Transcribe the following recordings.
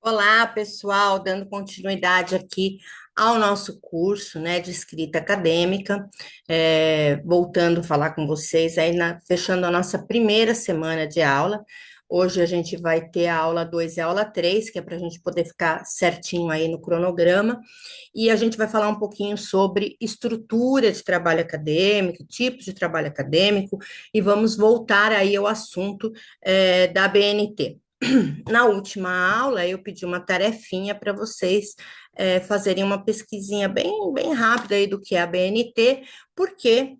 Olá, pessoal, dando continuidade aqui ao nosso curso, né, de escrita acadêmica, voltando a falar com vocês aí, fechando a nossa primeira semana de aula. Hoje a gente vai ter a aula 2 e a aula 3, que é para a gente poder ficar certinho aí no cronograma, e a gente vai falar um pouquinho sobre estrutura de trabalho acadêmico, tipos de trabalho acadêmico, e vamos voltar aí ao assunto, da BNT. Na última aula, eu pedi uma tarefinha para vocês fazerem uma pesquisinha bem rápida aí do que é a BNT, porque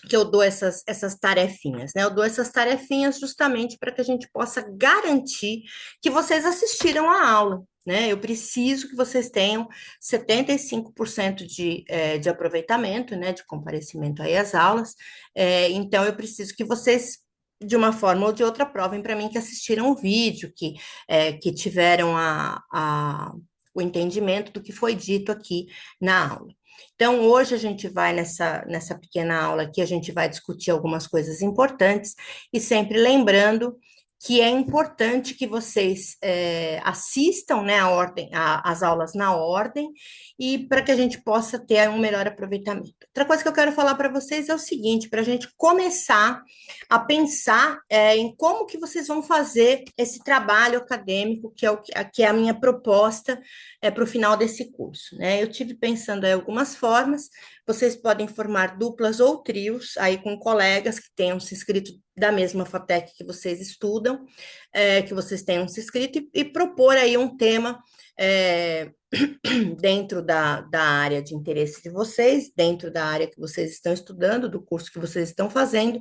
que eu dou essas tarefinhas, né? Eu dou essas tarefinhas justamente para que a gente possa garantir que vocês assistiram a aula, né? Eu preciso que vocês tenham 75% de aproveitamento, né? De comparecimento aí às aulas. Então, eu preciso que vocês de uma forma ou de outra, provem para mim que assistiram o vídeo, que tiveram o entendimento do que foi dito aqui na aula. Então, hoje a gente vai nessa pequena aula aqui, a gente vai discutir algumas coisas importantes, e sempre lembrando que é importante que vocês assistam, né, as aulas na ordem, e para que a gente possa ter um melhor aproveitamento. Outra coisa que eu quero falar para vocês é o seguinte, para a gente começar a pensar em como que vocês vão fazer esse trabalho acadêmico, que é a minha proposta para o final desse curso, né? Eu tive pensando em algumas formas, vocês podem formar duplas ou trios aí com colegas que tenham se inscrito da mesma FATEC que vocês estudam, que vocês tenham se inscrito e propor aí um tema dentro da área de interesse de vocês, dentro da área que vocês estão estudando, do curso que vocês estão fazendo.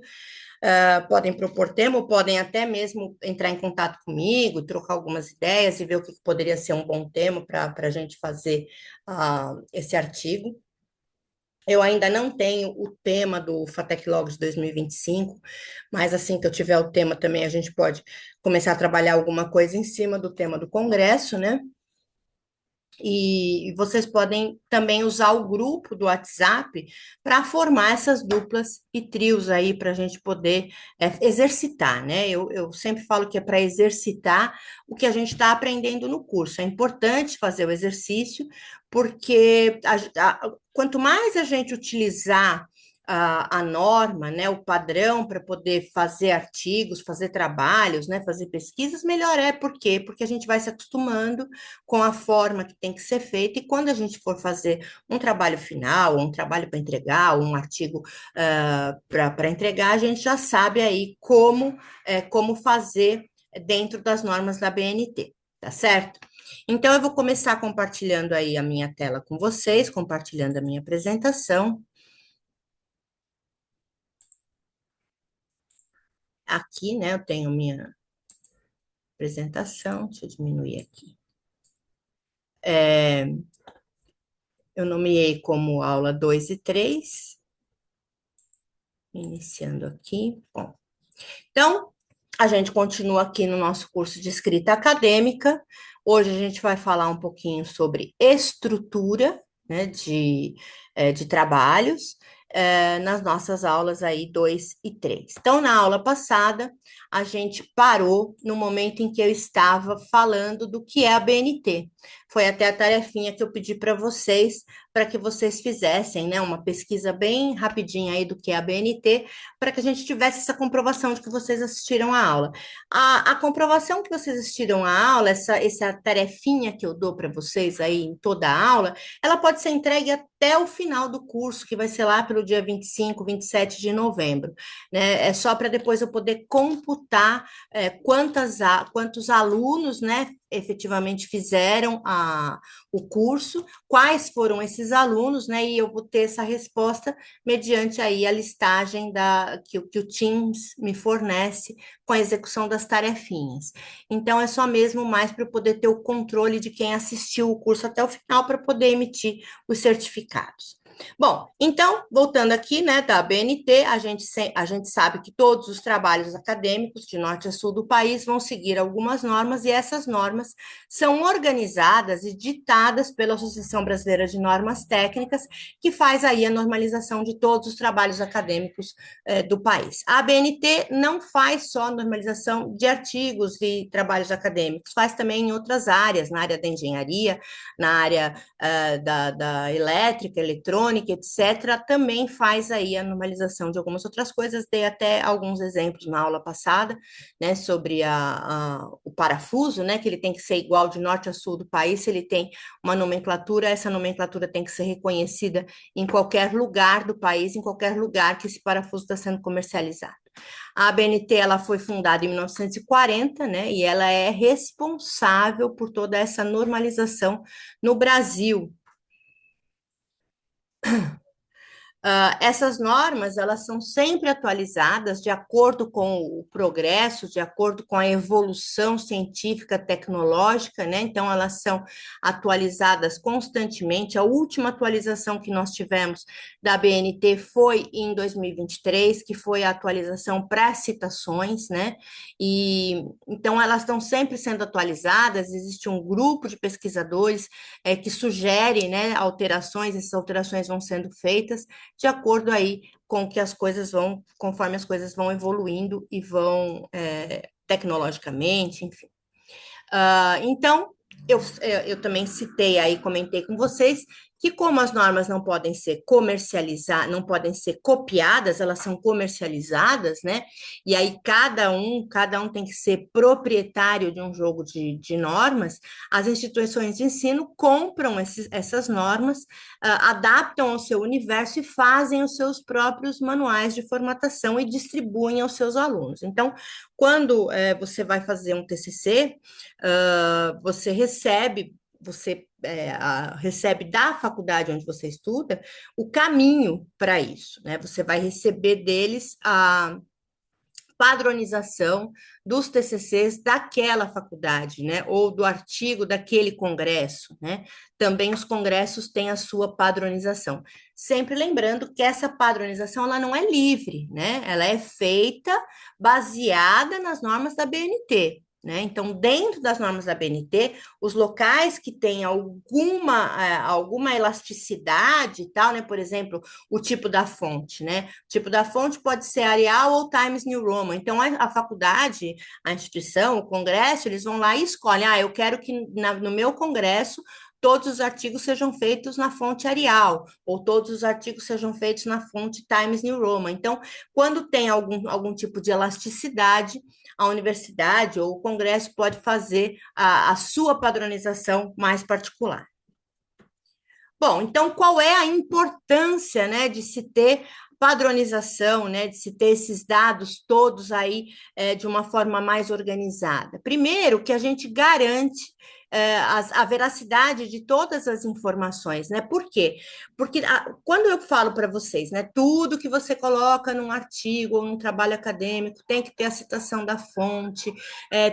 Podem propor tema, ou podem até mesmo entrar em contato comigo, trocar algumas ideias e ver o que poderia ser um bom tema para a gente fazer esse artigo. Eu ainda não tenho o tema do FATEC Logos 2025, mas assim que eu tiver o tema também, a gente pode começar a trabalhar alguma coisa em cima do tema do congresso, né? E vocês podem também usar o grupo do WhatsApp para formar essas duplas e trios aí para a gente poder exercitar, né? Eu sempre falo que é para exercitar o que a gente está aprendendo no curso. É importante fazer o exercício, porque quanto mais a gente utilizar a norma, né, o padrão para poder fazer artigos, fazer trabalhos, né, fazer pesquisas, melhor é. Por quê? Porque a gente vai se acostumando com a forma que tem que ser feita, e quando a gente for fazer um trabalho final, ou um trabalho para entregar, ou um artigo para entregar, a gente já sabe aí como fazer dentro das normas da BNT, tá certo? Então, eu vou começar compartilhando aí a minha tela com vocês, compartilhando a minha apresentação. Aqui, né, eu tenho minha apresentação, deixa eu diminuir aqui. Eu nomeei como aula 2 e 3, iniciando aqui. Bom, então, a gente continua aqui no nosso curso de escrita acadêmica. Hoje a gente vai falar um pouquinho sobre estrutura, né, de trabalhos, nas nossas aulas aí 2 e 3. Então, na aula passada, a gente parou no momento em que eu estava falando do que é a BNT. Foi até a tarefinha que eu pedi para vocês, para que vocês fizessem, né, uma pesquisa bem rapidinha aí do que é a BNT, para que a gente tivesse essa comprovação de que vocês assistiram a aula. A comprovação que vocês assistiram a aula, essa tarefinha que eu dou para vocês aí em toda a aula, ela pode ser entregue até o final do curso, que vai ser lá pelo dia 25, 27 de novembro, né? É só para depois eu poder computar quantos alunos, né, efetivamente fizeram o curso, quais foram esses alunos, né? E eu vou ter essa resposta mediante aí a listagem que o Teams me fornece com a execução das tarefinhas. Então, é só mesmo mais para eu poder ter o controle de quem assistiu o curso até o final, para poder emitir os certificados. Bom, então, voltando aqui, né, da BNT, a gente sabe que todos os trabalhos acadêmicos, de norte a sul do país, vão seguir algumas normas, e essas normas são organizadas e ditadas pela Associação Brasileira de Normas Técnicas, que faz aí a normalização de todos os trabalhos acadêmicos do país. A ABNT não faz só normalização de artigos e trabalhos acadêmicos, faz também em outras áreas, na área da engenharia, na área da elétrica, eletrônica, etc., também faz aí a normalização de algumas outras coisas. Dei até alguns exemplos na aula passada, né, sobre o parafuso, né, que ele tem que ser igual de norte a sul do país. Se ele tem uma nomenclatura, essa nomenclatura tem que ser reconhecida em qualquer lugar do país, em qualquer lugar que esse parafuso está sendo comercializado. A ABNT ela foi fundada em 1940, né, e ela é responsável por toda essa normalização no Brasil. Essas normas, elas são sempre atualizadas de acordo com o progresso, de acordo com a evolução científica, tecnológica, né? Então, elas são atualizadas constantemente. A última atualização que nós tivemos da BNT foi em 2023, que foi a atualização para citações, né? E então elas estão sempre sendo atualizadas. Existe um grupo de pesquisadores que sugere, né, alterações, essas alterações vão sendo feitas de acordo aí com que as coisas vão, conforme as coisas vão evoluindo e vão tecnologicamente, enfim. Então, eu também citei aí, comentei com vocês, que como as normas não podem ser comercializadas, não podem ser copiadas, elas são comercializadas, né? E aí cada um tem que ser proprietário de um jogo de normas, as instituições de ensino compram essas normas, adaptam ao seu universo e fazem os seus próprios manuais de formatação e distribuem aos seus alunos. Então, quando você vai fazer um TCC, você recebe da faculdade onde você estuda o caminho para isso, né? Você vai receber deles a padronização dos TCCs daquela faculdade, né? Ou do artigo daquele congresso, né? Também os congressos têm a sua padronização. Sempre lembrando que essa padronização ela não é livre, né? Ela é feita baseada nas normas da BNT. Né? Então, dentro das normas da BNT, os locais que têm alguma elasticidade e tal, né? Por exemplo, o tipo da fonte, né? O tipo da fonte pode ser Arial ou Times New Roman. Então, a faculdade, a instituição, o congresso, eles vão lá e escolhem, eu quero que no meu congresso todos os artigos sejam feitos na fonte Arial, ou todos os artigos sejam feitos na fonte Times New Roman. Então, quando tem algum tipo de elasticidade, a universidade ou o congresso pode fazer a sua padronização mais particular. Bom, então qual é a importância, né, de se ter padronização, né, de se ter esses dados todos aí de uma forma mais organizada? Primeiro, que a gente garante a veracidade de todas as informações, né? Por quê? Porque quando eu falo para vocês, né, tudo que você coloca num artigo ou num trabalho acadêmico tem que ter a citação da fonte,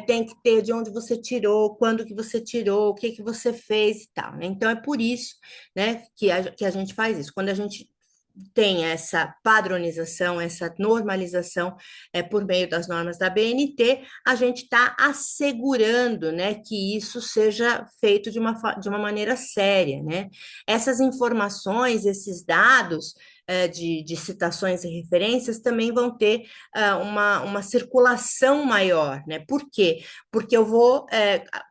tem que ter de onde você tirou, quando que você tirou, o que que você fez e tal, né? Então é por isso, né, que a gente faz isso. Quando a gente tem essa padronização, essa normalização por meio das normas da BNT, a gente está assegurando, né, que isso seja feito de uma maneira séria, né? Essas informações, esses dados de citações e referências também vão ter uma circulação maior, né? Por quê? Porque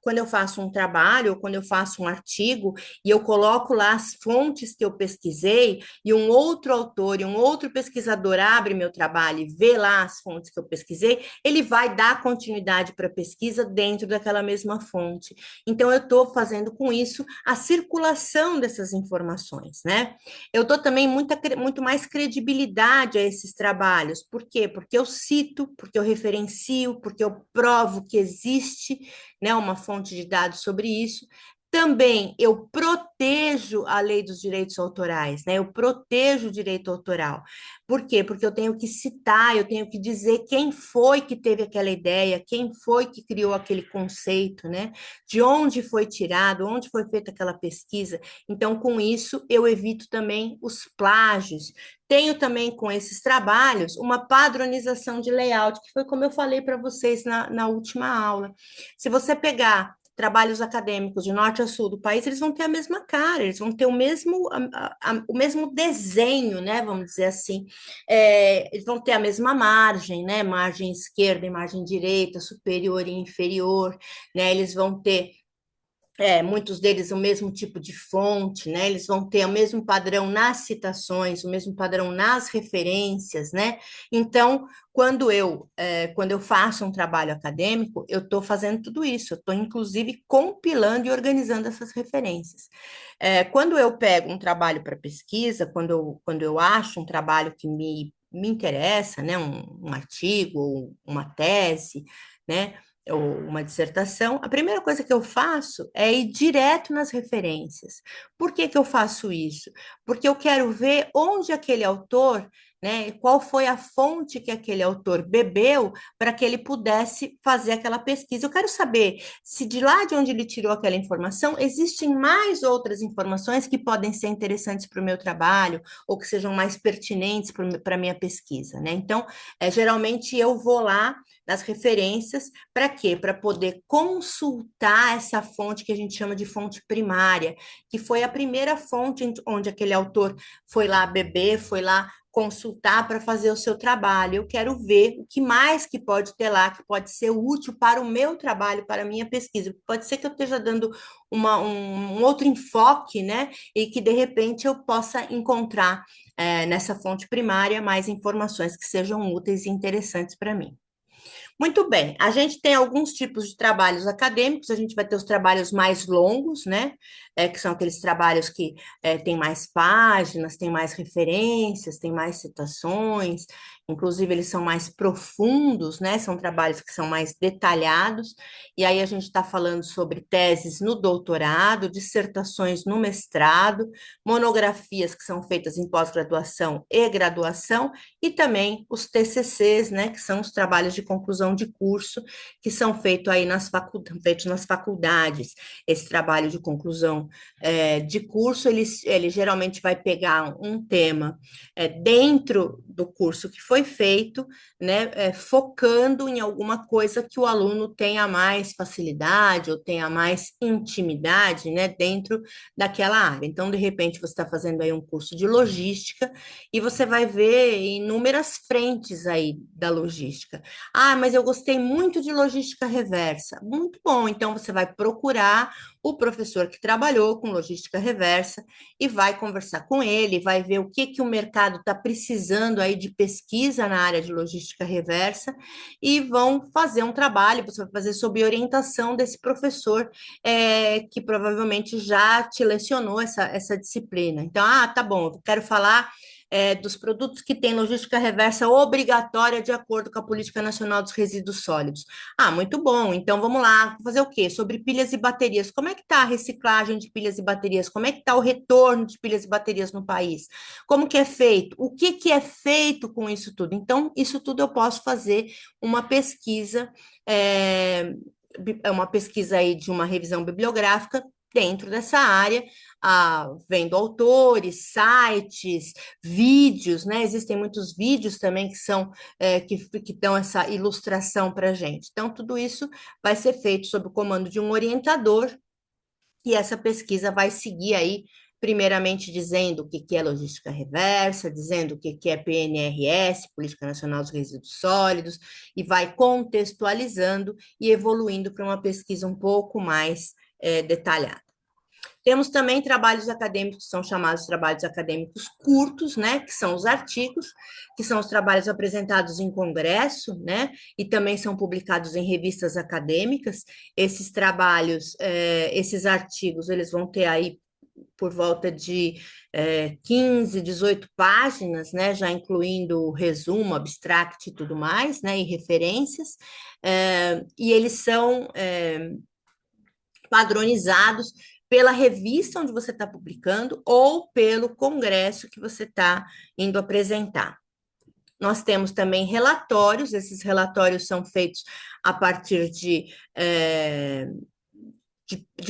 quando eu faço um trabalho, ou quando eu faço um artigo, e eu coloco lá as fontes que eu pesquisei, e um outro autor e um outro pesquisador abre meu trabalho e vê lá as fontes que eu pesquisei, ele vai dar continuidade para a pesquisa dentro daquela mesma fonte. Então, eu estou fazendo com isso a circulação dessas informações, né? Eu dou também muito mais credibilidade a esses trabalhos. Por quê? Porque eu cito, porque eu referencio, porque eu provo que existe, né, uma fonte de dados sobre isso. Também eu protejo a lei dos direitos autorais, né? Eu protejo o direito autoral. Por quê? Porque eu tenho que citar, eu tenho que dizer quem foi que teve aquela ideia, quem foi que criou aquele conceito, né? De onde foi tirado, onde foi feita aquela pesquisa. Então, com isso, eu evito também os plágios. Tenho também com esses trabalhos uma padronização de layout, que foi como eu falei para vocês na última aula. Se você pegar trabalhos acadêmicos de norte a sul do país, eles vão ter a mesma cara, eles vão ter o mesmo desenho, né? Vamos dizer assim. Eles vão ter a mesma margem, né? Margem esquerda e margem direita, superior e inferior, né? Eles vão ter muitos deles o mesmo tipo de fonte, né? Eles vão ter o mesmo padrão nas citações, o mesmo padrão nas referências, né? Então, quando eu faço um trabalho acadêmico, eu estou fazendo tudo isso, eu estou inclusive compilando e organizando essas referências. Quando eu pego um trabalho para pesquisa, quando eu acho um trabalho que me interessa, né? Um artigo ou uma tese, né? Ou uma dissertação, a primeira coisa que eu faço é ir direto nas referências. Por que que eu faço isso? Porque eu quero ver onde aquele autor, né, qual foi a fonte que aquele autor bebeu para que ele pudesse fazer aquela pesquisa. Eu quero saber se de lá de onde ele tirou aquela informação, existem mais outras informações que podem ser interessantes para o meu trabalho ou que sejam mais pertinentes para a minha pesquisa, né? Então, geralmente eu vou lá nas referências, para quê? Para poder consultar essa fonte que a gente chama de fonte primária, que foi a primeira fonte onde aquele autor foi lá beber, foi lá consultar para fazer o seu trabalho. Eu quero ver o que mais que pode ter lá, que pode ser útil para o meu trabalho, para a minha pesquisa. Pode ser que eu esteja dando um outro enfoque, né? E que de repente eu possa encontrar nessa fonte primária mais informações que sejam úteis e interessantes para mim. Muito bem, a gente tem alguns tipos de trabalhos acadêmicos, a gente vai ter os trabalhos mais longos, né? Que são aqueles trabalhos que têm mais páginas, têm mais referências, têm mais citações, inclusive eles são mais profundos, né? São trabalhos que são mais detalhados, e aí a gente está falando sobre teses no doutorado, dissertações no mestrado, monografias que são feitas em pós-graduação e graduação, e também os TCCs, né, que são os trabalhos de conclusão de curso, que são feitos nas faculdades. Esse trabalho de conclusão de curso, ele geralmente vai pegar um tema dentro do curso que foi feito, né, focando em alguma coisa que o aluno tenha mais facilidade ou tenha mais intimidade, né, dentro daquela área. Então, de repente, você está fazendo aí um curso de logística, e você vai ver inúmeras frentes aí da logística. Ah, mas eu gostei muito de logística reversa. Muito bom. Então você vai procurar o professor que trabalhou com logística reversa e vai conversar com ele, vai ver o que que o mercado está precisando aí de pesquisa na área de logística reversa e vão fazer um trabalho, você vai fazer sob orientação desse professor que provavelmente já te lecionou essa disciplina. Então, tá bom, eu quero falar dos produtos que têm logística reversa obrigatória de acordo com a Política Nacional dos Resíduos Sólidos. Ah, muito bom. Então vamos lá, fazer o quê? Sobre pilhas e baterias. Como é que está a reciclagem de pilhas e baterias? Como é que está o retorno de pilhas e baterias no país? Como que é feito? O que que é feito com isso tudo? Então, isso tudo eu posso fazer uma pesquisa, uma pesquisa aí de uma revisão bibliográfica dentro dessa área, vendo autores, sites, vídeos, né? Existem muitos vídeos também que são que dão essa ilustração para a gente. Então, tudo isso vai ser feito sob o comando de um orientador, e essa pesquisa vai seguir aí, primeiramente dizendo o que que é logística reversa, dizendo o que que é PNRS, Política Nacional dos Resíduos Sólidos, e vai contextualizando e evoluindo para uma pesquisa um pouco mais detalhada. Temos também trabalhos acadêmicos que são chamados trabalhos acadêmicos curtos, né, que são os artigos, que são os trabalhos apresentados em congresso, né, e também são publicados em revistas acadêmicas. Esses trabalhos, esses artigos, eles vão ter aí por volta de 15, 18 páginas, né, já incluindo resumo, abstract e tudo mais, né, e referências, e eles são padronizados pela revista onde você está publicando ou pelo congresso que você está indo apresentar. Nós temos também relatórios, esses relatórios são feitos a partir de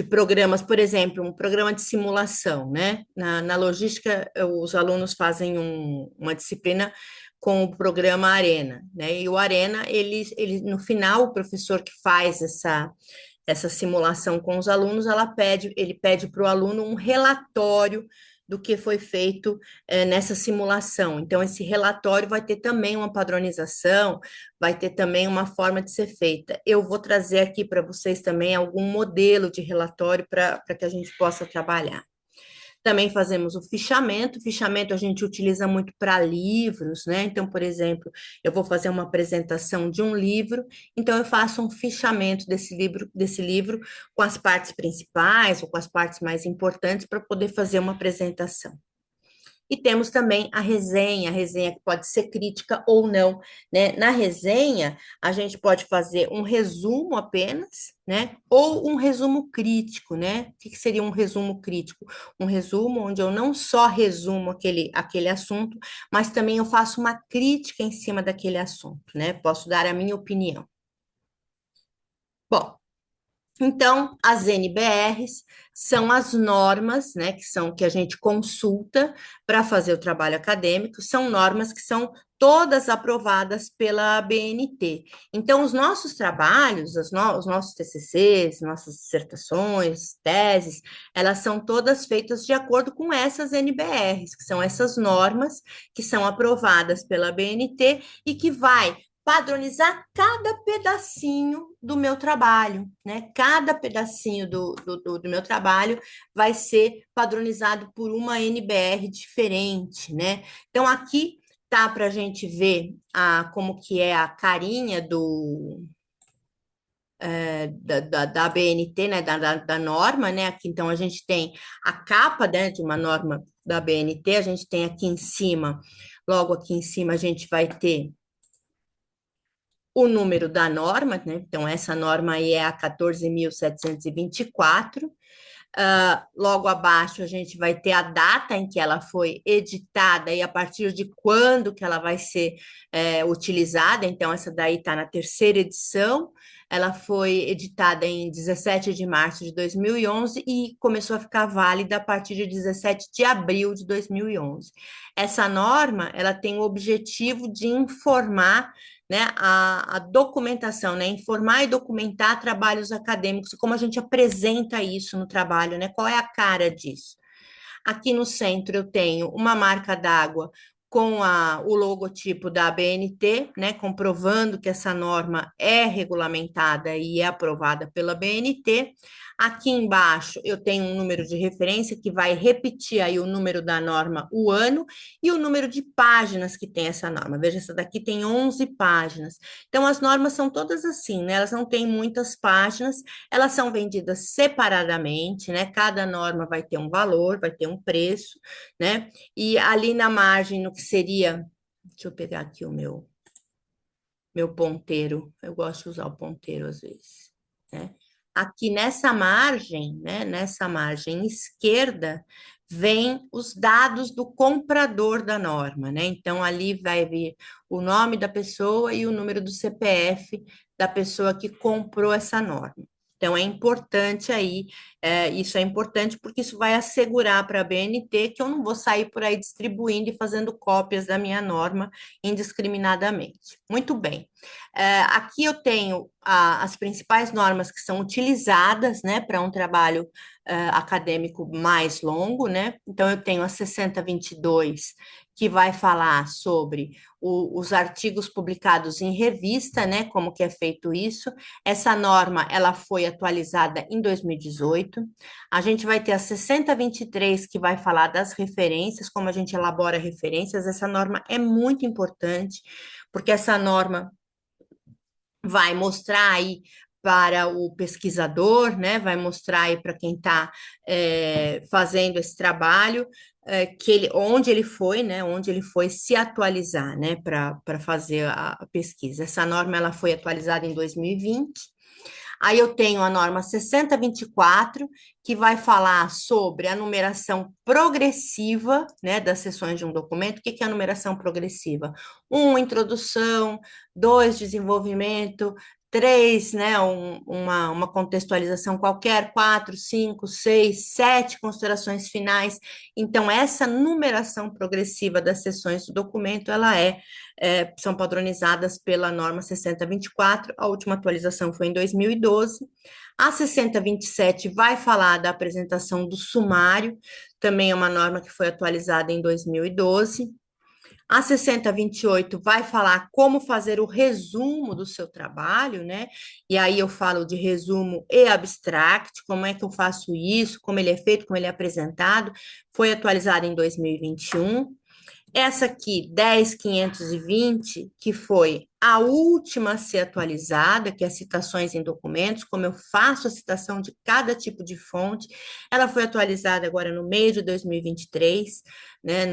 programas, por exemplo, um programa de simulação, né? Na logística, os alunos fazem uma disciplina com o programa Arena, né? E o Arena, no final, o professor que faz essa simulação com os alunos, ele pede para o aluno um relatório do que foi feito nessa simulação. Então, esse relatório vai ter também uma padronização, vai ter também uma forma de ser feita. Eu vou trazer aqui para vocês também algum modelo de relatório para que a gente possa trabalhar. Também fazemos o fichamento. Fichamento a gente utiliza muito para livros, né? Então, por exemplo, eu vou fazer uma apresentação de um livro, então eu faço um fichamento desse livro com as partes principais ou com as partes mais importantes para poder fazer uma apresentação. E temos também a resenha que pode ser crítica ou não, né? Na resenha, a gente pode fazer um resumo apenas, né? Ou um resumo crítico, né? O que seria um resumo crítico? Um resumo onde eu não só resumo aquele assunto, mas também eu faço uma crítica em cima daquele assunto, né? Posso dar a minha opinião. Bom, então, as NBRs são as normas, né, que a gente consulta para fazer o trabalho acadêmico, são normas que são todas aprovadas pela BNT. Então, os nossos trabalhos, os nossos TCCs, nossas dissertações, teses, elas são todas feitas de acordo com essas NBRs, que são essas normas que são aprovadas pela BNT e que vai padronizar cada pedacinho do meu trabalho, né? Cada pedacinho do meu trabalho vai ser padronizado por uma NBR diferente, né? Então, aqui tá para a gente ver como que é a carinha da BNT, né? Da norma, né? Aqui, então, a gente tem a capa, né, de uma norma da BNT, a gente tem aqui em cima, logo aqui em cima, a gente vai ter o número da norma, né? Então, essa norma aí é a 14.724. Logo abaixo, a gente vai ter a data em que ela foi editada e a partir de quando que ela vai ser utilizada. Então, essa daí está na terceira edição. Ela foi editada em 17 de março de 2011 e começou a ficar válida a partir de 17 de abril de 2011. Essa norma, ela tem o objetivo de informar, né, a documentação, né, informar e documentar trabalhos acadêmicos, como a gente apresenta isso no trabalho, né, qual é a cara disso. Aqui no centro eu tenho uma marca d'água com o logotipo da BNT, né, comprovando que essa norma é regulamentada e é aprovada pela BNT. Aqui embaixo eu tenho um número de referência que vai repetir aí o número da norma, o ano e o número de páginas que tem essa norma. Veja, essa daqui tem 11 páginas. Então, as normas são todas assim, né? Elas não têm muitas páginas, elas são vendidas separadamente, né? Cada norma vai ter um valor, vai ter um preço, né? E ali na margem, no que seria, deixa eu pegar aqui o meu ponteiro, eu gosto de usar o ponteiro às vezes, né? Aqui nessa margem, né? Nessa margem esquerda, vem os dados do comprador da norma, né? Então, ali vai vir o nome da pessoa e o número do CPF da pessoa que comprou essa norma. Então, é importante aí, isso é importante porque isso vai assegurar para a BNT que eu não vou sair por aí distribuindo e fazendo cópias da minha norma indiscriminadamente. Muito bem. Aqui eu tenho as principais normas que são utilizadas, né, para um trabalho acadêmico mais longo, né? Então, eu tenho a 6022, que vai falar sobre os artigos publicados em revista, né? Como que é feito isso. Essa norma, ela foi atualizada em 2018. A gente vai ter a 6023, que vai falar das referências, como a gente elabora referências. Essa norma é muito importante, porque essa norma vai mostrar aí para o pesquisador, né? Vai mostrar aí para quem está fazendo esse trabalho onde ele foi, né? Onde ele foi se atualizar, né? Para fazer a pesquisa. Essa norma ela foi atualizada em 2020. Aí eu tenho a norma 6024, que vai falar sobre a numeração progressiva, né, das seções de um documento. O que é a numeração progressiva? Um, introdução; dois, desenvolvimento; três, né, uma contextualização qualquer; quatro, cinco, seis, sete, considerações finais. Então, essa numeração progressiva das seções do documento, são padronizadas pela norma 6024, a última atualização foi em 2012. A 6027 vai falar da apresentação do sumário, também é uma norma que foi atualizada em 2012. A 6028 vai falar como fazer o resumo do seu trabalho, né? E aí eu falo de resumo e abstract, como é que eu faço isso, como ele é feito, como ele é apresentado. Foi atualizada em 2021. Essa aqui, 10.520, que foi a última a ser atualizada, que é citações em documentos, como eu faço a citação de cada tipo de fonte, ela foi atualizada agora no meio de 2023, né,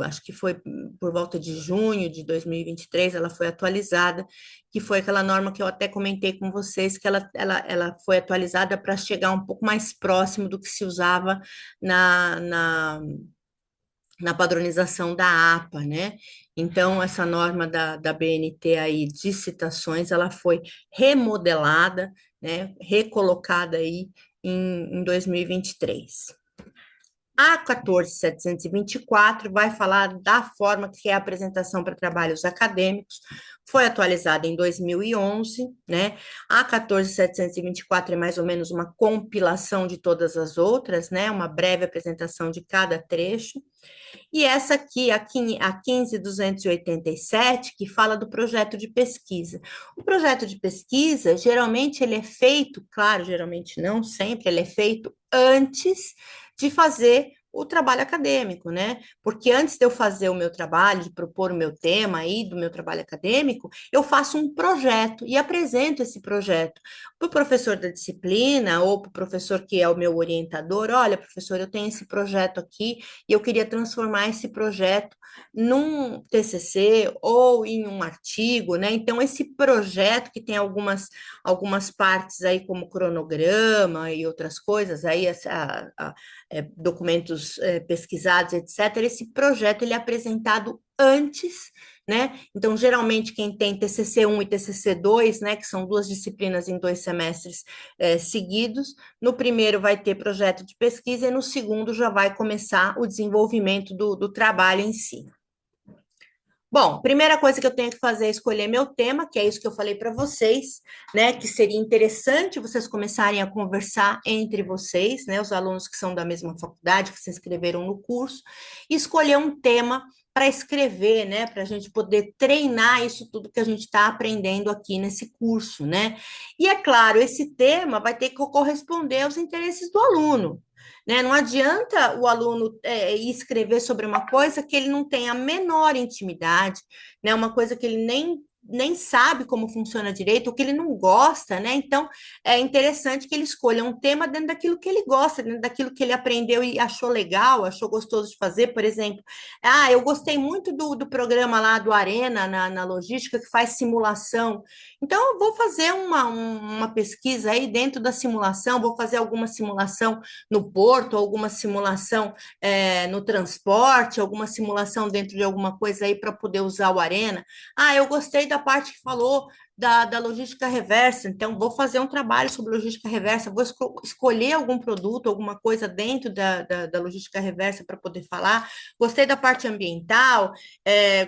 acho que foi por volta de junho de 2023, ela foi atualizada, que foi aquela norma que eu até comentei com vocês, que ela foi atualizada para chegar um pouco mais próximo do que se usava na padronização da APA, né? Então, essa norma da BNT aí de citações, ela foi remodelada, né, recolocada aí em 2023. A 14.724 vai falar da forma que é a apresentação para trabalhos acadêmicos, foi atualizada em 2011, né? A 14.724 é mais ou menos uma compilação de todas as outras, né? Uma breve apresentação de cada trecho. E essa aqui, a 15.287, que fala do projeto de pesquisa. O projeto de pesquisa, geralmente ele é feito, claro, geralmente não sempre, ele é feito antes de fazer o trabalho acadêmico, né? Porque antes de eu fazer o meu trabalho, de propor o meu tema aí do meu trabalho acadêmico, eu faço um projeto e apresento esse projeto para o professor da disciplina ou para o professor que é o meu orientador. Olha, professor, eu tenho esse projeto aqui e eu queria transformar esse projeto num TCC ou em um artigo, né? Então, esse projeto que tem algumas partes aí, como cronograma e outras coisas, aí documentos pesquisados, etc., esse projeto ele é apresentado antes, né? Então, geralmente, quem tem TCC1 e TCC2, né, que são duas disciplinas em 2 semestres seguidos, no primeiro vai ter projeto de pesquisa e no segundo já vai começar o desenvolvimento do trabalho em si. Bom, primeira coisa que eu tenho que fazer é escolher meu tema, que é isso que eu falei para vocês, né? Que seria interessante vocês começarem a conversar entre vocês, né? Os alunos que são da mesma faculdade, que se inscreveram no curso, e escolher um tema para escrever, né? Para a gente poder treinar isso tudo que a gente está aprendendo aqui nesse curso, né? E é claro, esse tema vai ter que corresponder aos interesses do aluno. Né? Não adianta o aluno ir escrever sobre uma coisa que ele não tem a menor intimidade, né? Uma coisa que ele nem sabe como funciona direito, ou que ele não gosta, né? Então, é interessante que ele escolha um tema dentro daquilo que ele gosta, dentro daquilo que ele aprendeu e achou legal, achou gostoso de fazer. Por exemplo, eu gostei muito do programa lá do Arena, na logística, que faz simulação. Então, eu vou fazer uma pesquisa aí dentro da simulação, vou fazer alguma simulação no porto, alguma simulação no transporte, alguma simulação dentro de alguma coisa aí para poder usar o Arena. Eu gostei da parte que falou da logística reversa, então vou fazer um trabalho sobre logística reversa, vou escolher algum produto, alguma coisa dentro da logística reversa para poder falar. Gostei da parte ambiental,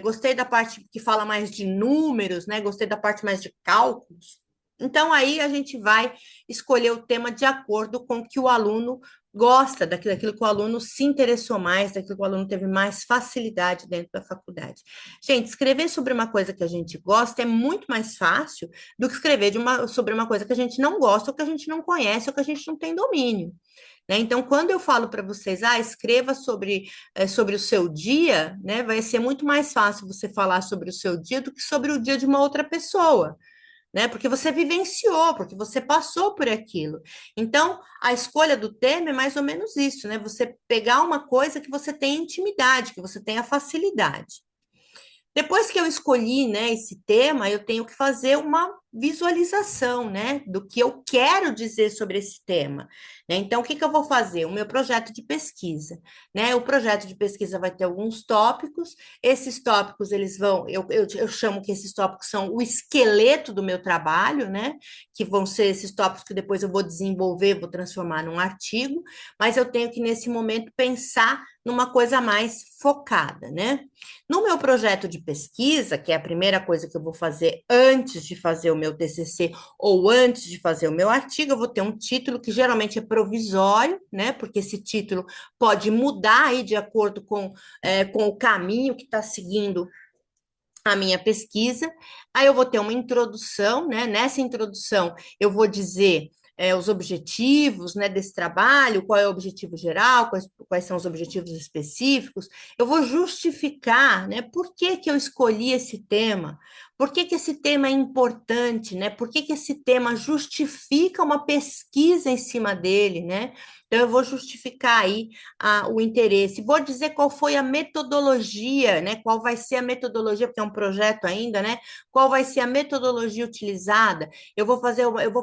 gostei da parte que fala mais de números, né? Gostei da parte mais de cálculos. Então, aí a gente vai escolher o tema de acordo com o que o aluno gosta, daquilo que o aluno se interessou mais, daquilo que o aluno teve mais facilidade dentro da faculdade. Gente, escrever sobre uma coisa que a gente gosta é muito mais fácil do que escrever sobre uma coisa que a gente não gosta, ou que a gente não conhece, ou que a gente não tem domínio. Né? Então, quando eu falo para vocês, escreva sobre o seu dia, né? Vai ser muito mais fácil você falar sobre o seu dia do que sobre o dia de uma outra pessoa, né? Porque você vivenciou, porque você passou por aquilo. Então, a escolha do tema é mais ou menos isso, né? Você pegar uma coisa que você tem intimidade, que você tem a facilidade. Depois que eu escolhi, né, esse tema, eu tenho que fazer visualização, né, do que eu quero dizer sobre esse tema, né? Então, o que que eu vou fazer? O meu projeto de pesquisa, né? O projeto de pesquisa vai ter alguns tópicos, esses tópicos, eles vão, eu chamo que esses tópicos são o esqueleto do meu trabalho, né? Que vão ser esses tópicos que depois eu vou desenvolver, vou transformar num artigo, mas eu tenho que, nesse momento, pensar numa coisa mais focada, né? No meu projeto de pesquisa, que é a primeira coisa que eu vou fazer antes de fazer o meu TCC ou antes de fazer o meu artigo, eu vou ter um título que geralmente é provisório, né? Porque esse título pode mudar aí de acordo com o caminho que está seguindo a minha pesquisa. Aí eu vou ter uma introdução, né? Nessa introdução, eu vou dizer os objetivos, né, desse trabalho, qual é o objetivo geral, quais são os objetivos específicos. Eu vou justificar, né, por que que eu escolhi esse tema, por que que esse tema é importante, né, por que que esse tema justifica uma pesquisa em cima dele, né? Então, eu vou justificar aí o interesse. Vou dizer qual foi a metodologia, né? Qual vai ser a metodologia, porque é um projeto ainda, né? Qual vai ser a metodologia utilizada? Eu vou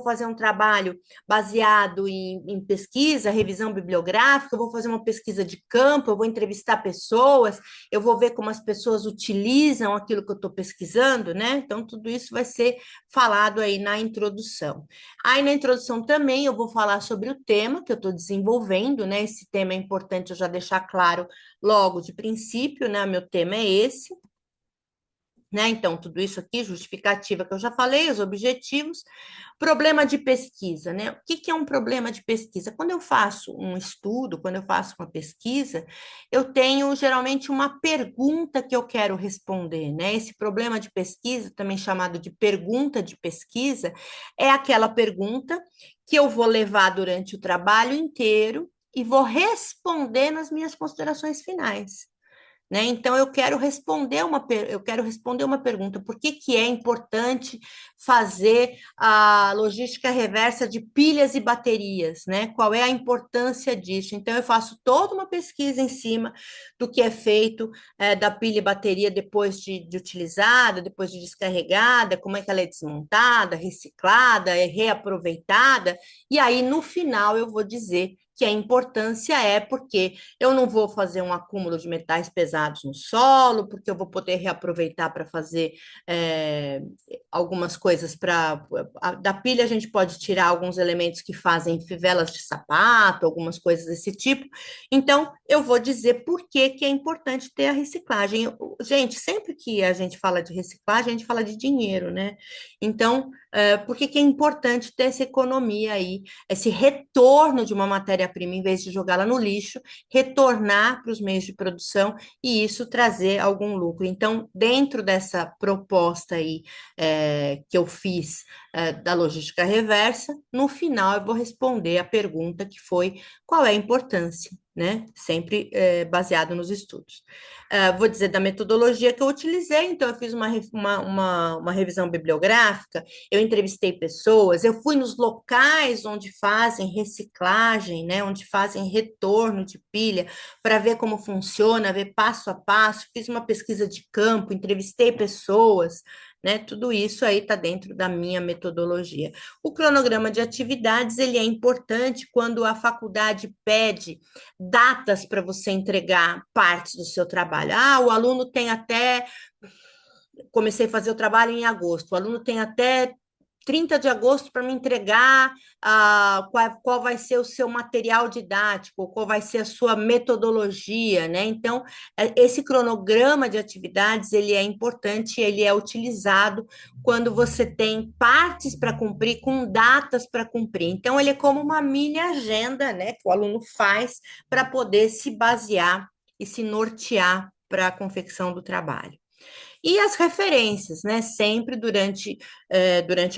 fazer um trabalho baseado em pesquisa, revisão bibliográfica, eu vou fazer uma pesquisa de campo, eu vou entrevistar pessoas, eu vou ver como as pessoas utilizam aquilo que eu estou pesquisando, né? Então, tudo isso vai ser falado aí na introdução. Aí, na introdução também, eu vou falar sobre o tema que eu estou desenvolvendo, né? Esse tema é importante eu já deixar claro logo de princípio, né? Meu tema é esse, né? Então, tudo isso aqui, justificativa que eu já falei, os objetivos, problema de pesquisa, né? O que que é um problema de pesquisa? Quando eu faço um estudo, quando eu faço uma pesquisa, eu tenho geralmente uma pergunta que eu quero responder, né? Esse problema de pesquisa, também chamado de pergunta de pesquisa, é aquela pergunta que eu vou levar durante o trabalho inteiro e vou responder nas minhas considerações finais, né? Então, eu quero responder uma pergunta: por que que é importante fazer a logística reversa de pilhas e baterias, né? Qual é a importância disso? Então, eu faço toda uma pesquisa em cima do que é feito da pilha e bateria depois de utilizada, depois de descarregada, como é que ela é desmontada, reciclada, é reaproveitada, e aí, no final, eu vou dizer que a importância é porque eu não vou fazer um acúmulo de metais pesados no solo, porque eu vou poder reaproveitar para fazer é, algumas coisas para. Da pilha a gente pode tirar alguns elementos que fazem fivelas de sapato, algumas coisas desse tipo. Então, eu vou dizer por que que é importante ter a reciclagem. Gente, sempre que a gente fala de reciclagem, a gente fala de dinheiro, né? Então, por que que é importante ter essa economia aí, esse retorno de uma matéria-prima, em vez de jogá-la no lixo, retornar para os meios de produção e isso trazer algum lucro. Então, dentro dessa proposta aí que eu fiz da logística reversa, no final eu vou responder a pergunta que foi qual é a importância, né? Sempre baseado nos estudos. Vou dizer da metodologia que eu utilizei, então eu fiz uma revisão bibliográfica, eu entrevistei pessoas, eu fui nos locais onde fazem reciclagem, né, onde fazem retorno de pilha, para ver como funciona, ver passo a passo, fiz uma pesquisa de campo, entrevistei pessoas, né, tudo isso aí está dentro da minha metodologia. O cronograma de atividades, ele é importante quando a faculdade pede datas para você entregar partes do seu trabalho. O aluno tem até comecei a fazer o trabalho em agosto. O aluno tem até 30 de agosto para me entregar qual vai ser o seu material didático, qual vai ser a sua metodologia, né? Então, esse cronograma de atividades, ele é importante, ele é utilizado quando você tem partes para cumprir com datas para cumprir. Então, ele é como uma mini agenda, né, que o aluno faz para poder se basear e se nortear para a confecção do trabalho. E as referências, né? Sempre durante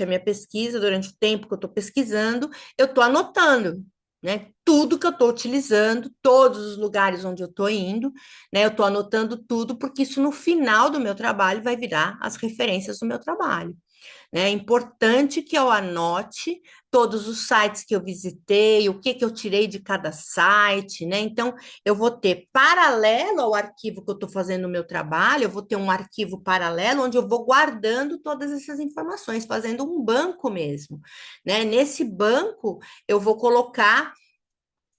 a minha pesquisa, durante o tempo que eu estou pesquisando, eu estou anotando, né? Tudo que eu estou utilizando, todos os lugares onde eu estou indo, né? Eu estou anotando tudo, porque isso no final do meu trabalho vai virar as referências do meu trabalho. né? É importante que eu anote todos os sites que eu visitei, o que que eu tirei de cada site, né? Então, eu vou ter paralelo ao arquivo que eu estou fazendo no meu trabalho, eu vou ter um arquivo paralelo onde eu vou guardando todas essas informações, fazendo um banco mesmo, né? Nesse banco, eu vou colocar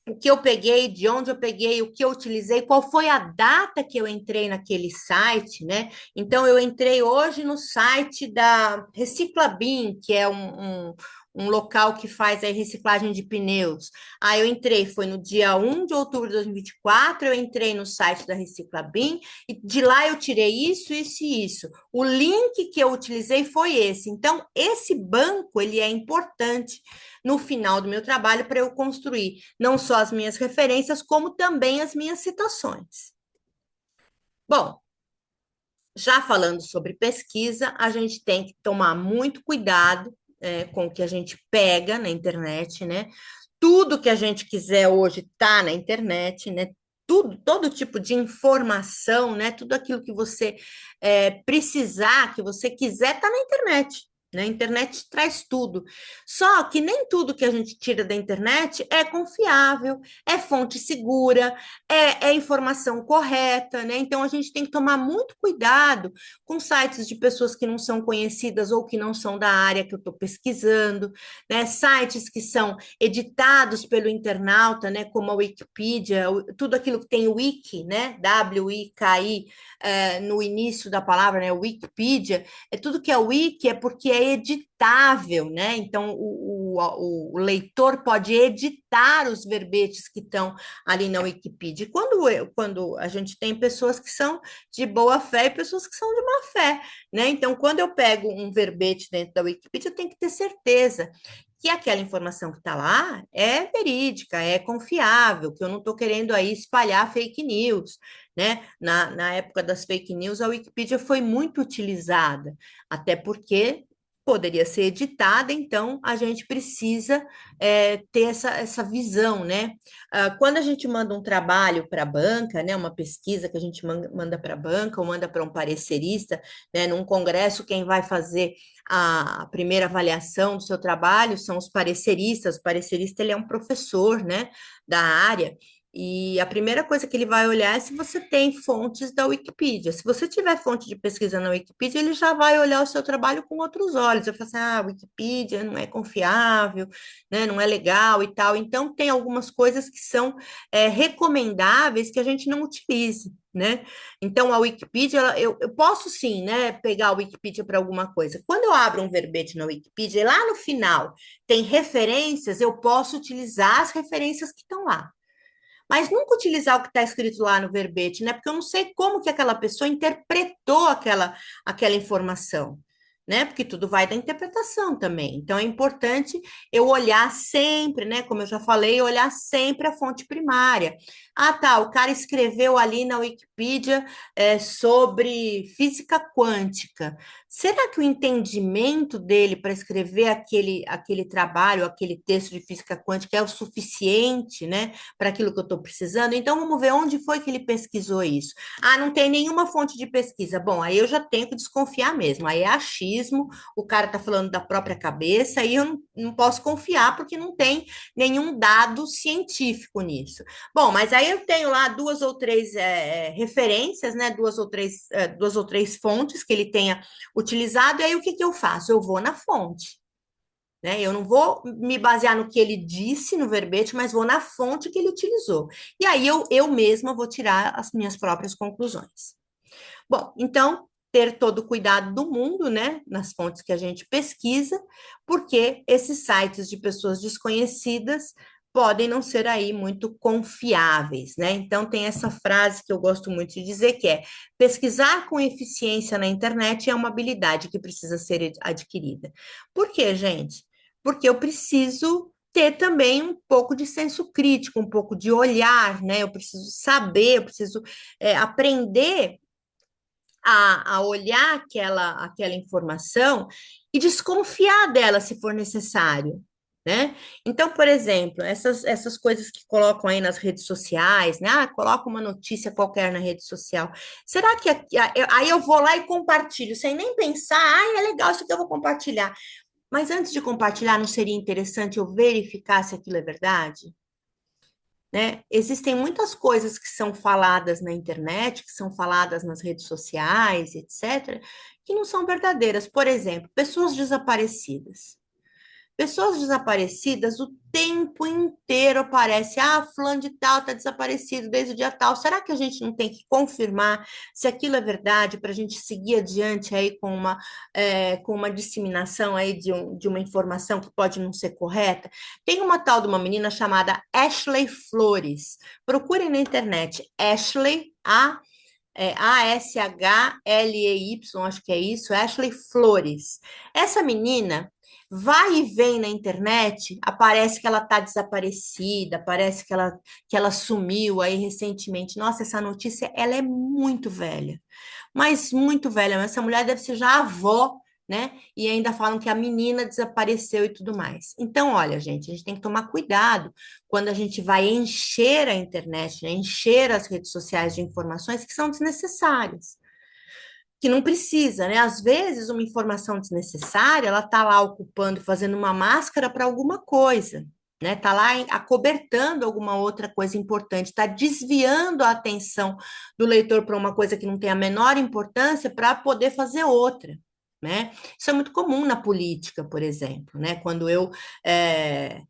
o que eu peguei, de onde eu peguei, o que eu utilizei, qual foi a data que eu entrei naquele site, né? Então, eu entrei hoje no site da Reciclabim, que é um local que faz a reciclagem de pneus. Aí eu entrei, foi no dia 1 de outubro de 2024, eu entrei no site da Reciclabim, e de lá eu tirei isso, isso e isso. O link que eu utilizei foi esse. Então, esse banco, ele é importante no final do meu trabalho para eu construir não só as minhas referências, como também as minhas citações. Bom, já falando sobre pesquisa, a gente tem que tomar muito cuidado com o que a gente pega na internet, né? Tudo que a gente quiser hoje está na internet, né? Tudo, todo tipo de informação, né? Tudo aquilo que você precisar, que você quiser, está na internet. Né? A internet traz tudo. Só que nem tudo que a gente tira da internet é confiável, é fonte segura, é informação correta, né? Então a gente tem que tomar muito cuidado com sites de pessoas que não são conhecidas ou que não são da área que eu estou pesquisando, né? Sites que são editados pelo internauta, né? Como a Wikipedia, tudo aquilo que tem wiki, né? W-I-K-I, no início da palavra, né? Wikipedia, tudo que é wiki é porque é editável, né? Então o leitor pode editar os verbetes que estão ali na Wikipedia. Quando a gente tem pessoas que são de boa fé e pessoas que são de má fé, né? Então, quando eu pego um verbete dentro da Wikipedia, eu tenho que ter certeza que aquela informação que está lá é verídica, é confiável, que eu não estou querendo aí espalhar fake news, né? Na época das fake news, a Wikipedia foi muito utilizada, até porque poderia ser editada, então a gente precisa ter essa visão, né? Quando a gente manda um trabalho para a banca, né, uma pesquisa que a gente manda para a banca ou manda para um parecerista, né, num congresso, quem vai fazer a primeira avaliação do seu trabalho são os pareceristas. O parecerista ele é um professor, né, da área. E a primeira coisa que ele vai olhar é se você tem fontes da Wikipedia. Se você tiver fonte de pesquisa na Wikipedia, ele já vai olhar o seu trabalho com outros olhos. Eu falo assim, a Wikipedia não é confiável, né, não é legal e tal. Então, tem algumas coisas que são recomendáveis que a gente não utilize, né? Então, a Wikipedia, eu posso sim, né, pegar a Wikipedia para alguma coisa. Quando eu abro um verbete na Wikipedia, lá no final tem referências, eu posso utilizar as referências que estão lá. Mas nunca utilizar o que está escrito lá no verbete, né? Porque eu não sei como que aquela pessoa interpretou aquela informação, né? Porque tudo vai da interpretação também. Então é importante eu olhar sempre, né? Como eu já falei, olhar sempre a fonte primária. Ah, tá, o cara escreveu ali na Wikipedia sobre física quântica. Será que o entendimento dele para escrever aquele trabalho, aquele texto de física quântica é o suficiente, né? Para aquilo que eu estou precisando. Então, vamos ver onde foi que ele pesquisou isso. Ah, não tem nenhuma fonte de pesquisa. Bom, aí eu já tenho que desconfiar mesmo. Aí é achismo, o cara está falando da própria cabeça, aí eu não posso confiar porque não tem nenhum dado científico nisso. Bom, mas aí eu tenho lá duas ou três referências, né? Duas ou três fontes que ele tenha utilizado, e aí o que eu faço? Eu vou na fonte. Né? Eu não vou me basear no que ele disse no verbete, mas vou na fonte que ele utilizou. E aí eu mesma vou tirar as minhas próprias conclusões. Bom, então, ter todo o cuidado do mundo, né, nas fontes que a gente pesquisa, porque esses sites de pessoas desconhecidas podem não ser aí muito confiáveis, né? Então tem essa frase que eu gosto muito de dizer que é: pesquisar com eficiência na internet é uma habilidade que precisa ser adquirida. Por quê, gente? Porque eu preciso ter também um pouco de senso crítico, um pouco de olhar, né? Eu preciso saber, eu preciso aprender a olhar aquela informação e desconfiar dela se for necessário, né? Então, por exemplo, essas coisas que colocam aí nas redes sociais, né? Ah, coloca uma notícia qualquer na rede social. Será que aí eu vou lá e compartilho, sem nem pensar, ah, é legal isso que eu vou compartilhar. Mas antes de compartilhar, não seria interessante eu verificar se aquilo é verdade? Né? Existem muitas coisas que são faladas na internet, que são faladas nas redes sociais, etc., que não são verdadeiras. Por exemplo, pessoas desaparecidas. Pessoas desaparecidas o tempo inteiro aparece, ah, fulano de tal está desaparecido desde o dia tal. Será que a gente não tem que confirmar se aquilo é verdade para a gente seguir adiante aí com uma disseminação aí de uma informação que pode não ser correta? Tem uma tal de uma menina chamada Ashley Flores. Procurem na internet, Ashley, Ashley, acho que é isso, Ashley Flores. Essa menina vai e vem na internet, aparece que ela está desaparecida, parece que ela sumiu aí recentemente. Nossa, essa notícia, ela é muito velha, mas muito velha. Essa mulher deve ser já avó, né? E ainda falam que a menina desapareceu e tudo mais. Então, olha, gente, a gente tem que tomar cuidado quando a gente vai encher a internet, né? Encher as redes sociais de informações que são desnecessárias, que não precisa, né? Às vezes, uma informação desnecessária, ela tá lá ocupando, fazendo uma máscara para alguma coisa, né? Tá lá acobertando alguma outra coisa importante, tá desviando a atenção do leitor para uma coisa que não tem a menor importância para poder fazer outra. Né? Isso é muito comum na política, por exemplo, né? É,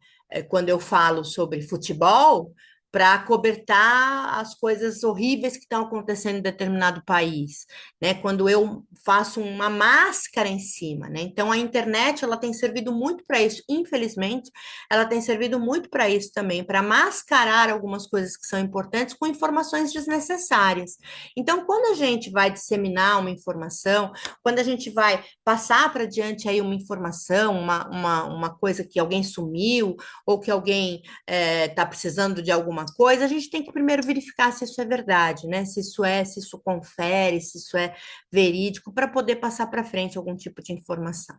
quando eu falo sobre futebol, para acobertar as coisas horríveis que estão acontecendo em determinado país, né? Quando eu faço uma máscara em cima, né? Então a internet ela tem servido muito para isso, infelizmente, ela tem servido muito para isso também, para mascarar algumas coisas que são importantes com informações desnecessárias. Então, quando a gente vai disseminar uma informação, quando a gente vai passar para diante aí uma informação, uma coisa que alguém sumiu ou que alguém está precisando de alguma coisa, a gente tem que primeiro verificar se isso é verdade, né? Se isso confere, se isso é verídico, para poder passar para frente algum tipo de informação.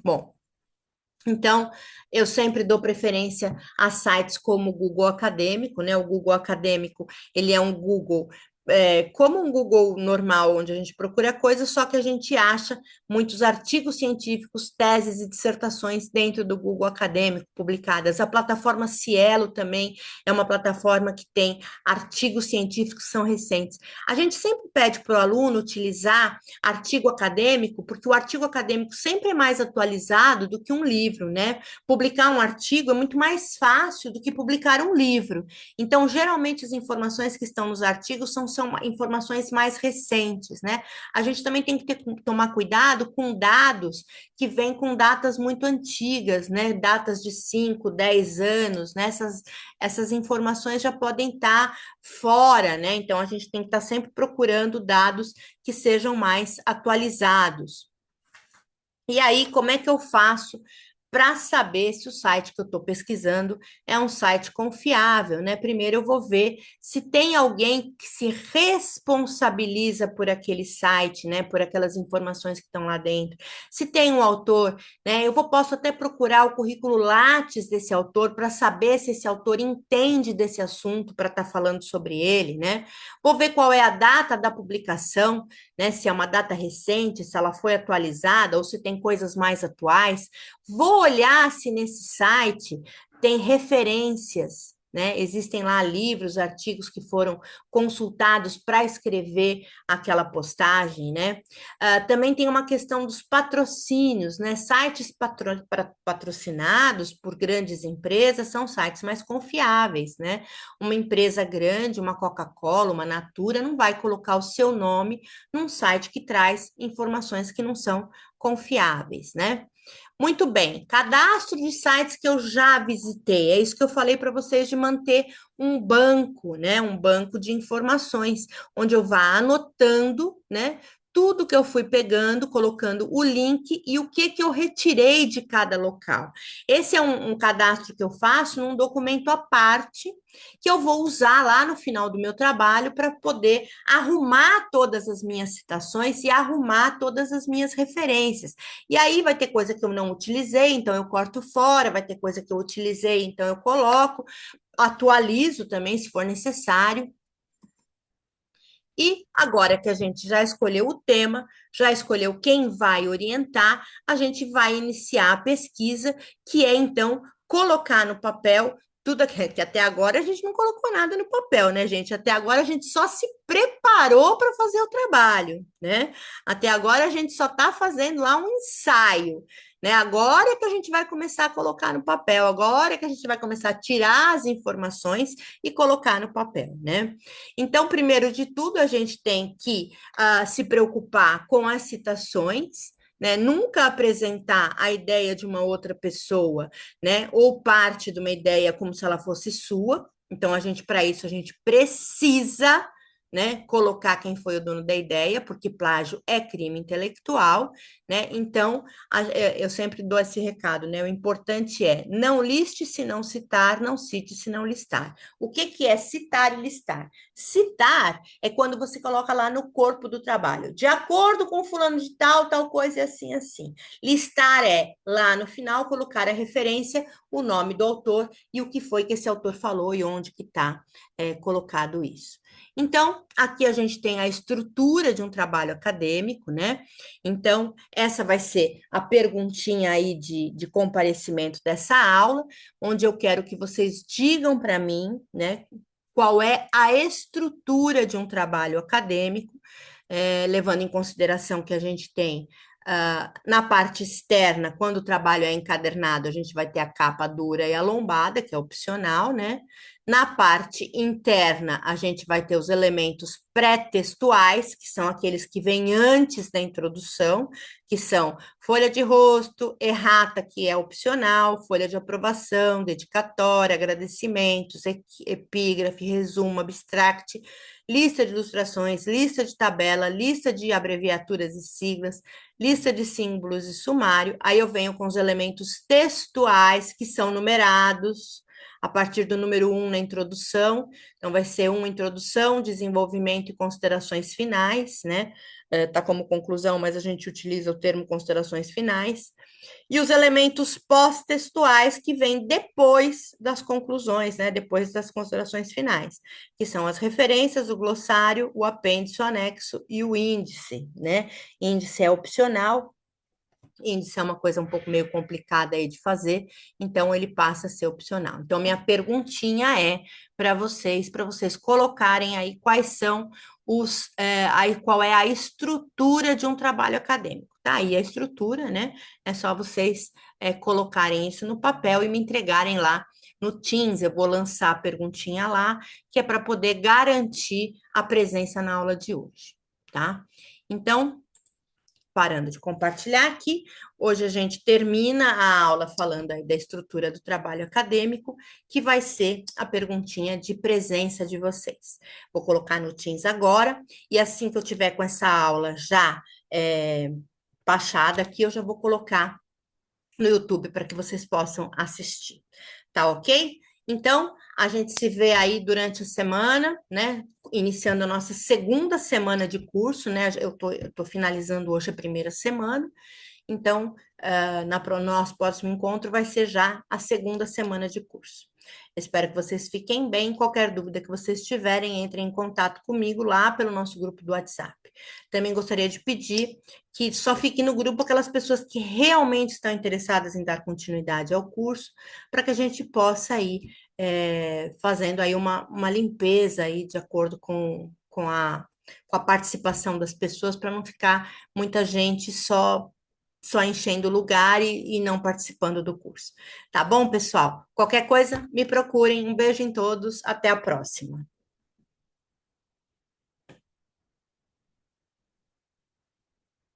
Bom, então, eu sempre dou preferência a sites como o Google Acadêmico, né? O Google Acadêmico, ele é um Google, como um Google normal, onde a gente procura coisas, só que a gente acha muitos artigos científicos, teses e dissertações dentro do Google Acadêmico publicadas. A plataforma Cielo também é uma plataforma que tem artigos científicos que são recentes. A gente sempre pede para o aluno utilizar artigo acadêmico, porque o artigo acadêmico sempre é mais atualizado do que um livro, né? Publicar um artigo é muito mais fácil do que publicar um livro. Então, geralmente, as informações que estão nos artigos são informações mais recentes, né? A gente também tem que tomar cuidado com dados que vêm com datas muito antigas, né? Datas de 5, 10 anos, né? Essas informações já podem estar fora, né? Então, a gente tem que estar sempre procurando dados que sejam mais atualizados. E aí, como é que eu faço para saber se o site que eu estou pesquisando é um site confiável, né? Primeiro eu vou ver se tem alguém que se responsabiliza por aquele site, né? Por aquelas informações que estão lá dentro. Se tem um autor, né? Posso até procurar o currículo Lattes desse autor para saber se esse autor entende desse assunto para estar falando sobre ele, né? Vou ver qual é a data da publicação, né? Se é uma data recente, se ela foi atualizada ou se tem coisas mais atuais. Vou olhar se nesse site tem referências, né? Existem lá livros, artigos que foram consultados para escrever aquela postagem, né? Também tem uma questão dos patrocínios, né? Sites patrocinados por grandes empresas são sites mais confiáveis, né? Uma empresa grande, uma Coca-Cola, uma Natura, não vai colocar o seu nome num site que traz informações que não são confiáveis, né? Muito bem, cadastro de sites que eu já visitei. É isso que eu falei para vocês de manter um banco, né? Um banco de informações, onde eu vá anotando, né? tudo que eu fui pegando, colocando o link e o que eu retirei de cada local. Esse é um cadastro que eu faço num documento à parte, que eu vou usar lá no final do meu trabalho para poder arrumar todas as minhas citações e arrumar todas as minhas referências. E aí vai ter coisa que eu não utilizei, então eu corto fora, vai ter coisa que eu utilizei, então eu coloco, atualizo também se for necessário. E agora que a gente já escolheu o tema, já escolheu quem vai orientar, a gente vai iniciar a pesquisa, que é então colocar no papel tudo que até agora a gente não colocou nada no papel, né, gente? Até agora a gente só se preparou para fazer o trabalho, né? Até agora a gente só está fazendo lá um ensaio. Né? Agora é que a gente vai começar a colocar no papel, agora é que a gente vai começar a tirar as informações e colocar no papel, né? Então, primeiro de tudo, a gente tem que se preocupar com as citações, né? Nunca apresentar a ideia de uma outra pessoa, né? Ou parte de uma ideia como se ela fosse sua. Então, para isso, a gente precisa, né, colocar quem foi o dono da ideia, porque plágio é crime intelectual, né? Então, eu sempre dou esse recado, né? O importante é não liste se não citar, não cite se não listar. O que é citar e listar? Citar é quando você coloca lá no corpo do trabalho, de acordo com fulano de tal, tal coisa e assim, assim. Listar é, lá no final, colocar a referência, o nome do autor e o que foi que esse autor falou e onde que está colocado isso. Então, aqui a gente tem a estrutura de um trabalho acadêmico, né? Então, essa vai ser a perguntinha aí de comparecimento dessa aula, onde eu quero que vocês digam para mim, né, qual é a estrutura de um trabalho acadêmico, levando em consideração que a gente tem na parte externa, quando o trabalho é encadernado, a gente vai ter a capa dura e a lombada, que é opcional, né? Na parte interna, a gente vai ter os elementos pré-textuais, que são aqueles que vêm antes da introdução, que são folha de rosto, errata, que é opcional, folha de aprovação, dedicatória, agradecimentos, epígrafe, resumo, abstract, lista de ilustrações, lista de tabela, lista de abreviaturas e siglas, lista de símbolos e sumário. Aí eu venho com os elementos textuais, que são numerados a partir do número 1 na introdução. Então, vai ser introdução, desenvolvimento e considerações finais, né? Tá como conclusão, mas a gente utiliza o termo considerações finais. E os elementos pós-textuais que vêm depois das conclusões, né? Depois das considerações finais, que são as referências, o glossário, o apêndice, o anexo e o índice, né? Índice é opcional, índice é uma coisa um pouco meio complicada aí de fazer, então ele passa a ser opcional. Então, minha perguntinha é para vocês colocarem aí quais são aí qual é a estrutura de um trabalho acadêmico. Tá aí a estrutura, né? É só vocês colocarem isso no papel e me entregarem lá no Teams. Eu vou lançar a perguntinha lá, que é para poder garantir a presença na aula de hoje, tá? Então, parando de compartilhar aqui. Hoje a gente termina a aula falando aí da estrutura do trabalho acadêmico, que vai ser a perguntinha de presença de vocês. Vou colocar no Teams agora, e assim que eu tiver com essa aula já baixada aqui, eu já vou colocar no YouTube para que vocês possam assistir. Tá ok? Então, a gente se vê aí durante a semana, né? Iniciando a nossa segunda semana de curso, né? Eu tô finalizando hoje a primeira semana. Então, nosso próximo encontro vai ser já a segunda semana de curso. Espero que vocês fiquem bem. Qualquer dúvida que vocês tiverem, entrem em contato comigo lá pelo nosso grupo do WhatsApp. Também gostaria de pedir que só fiquem no grupo aquelas pessoas que realmente estão interessadas em dar continuidade ao curso, para que a gente possa ir fazendo aí uma limpeza aí de acordo com a participação das pessoas, para não ficar muita gente só enchendo o lugar e não participando do curso. Tá bom, pessoal? Qualquer coisa, me procurem. Um beijo em todos. Até a próxima.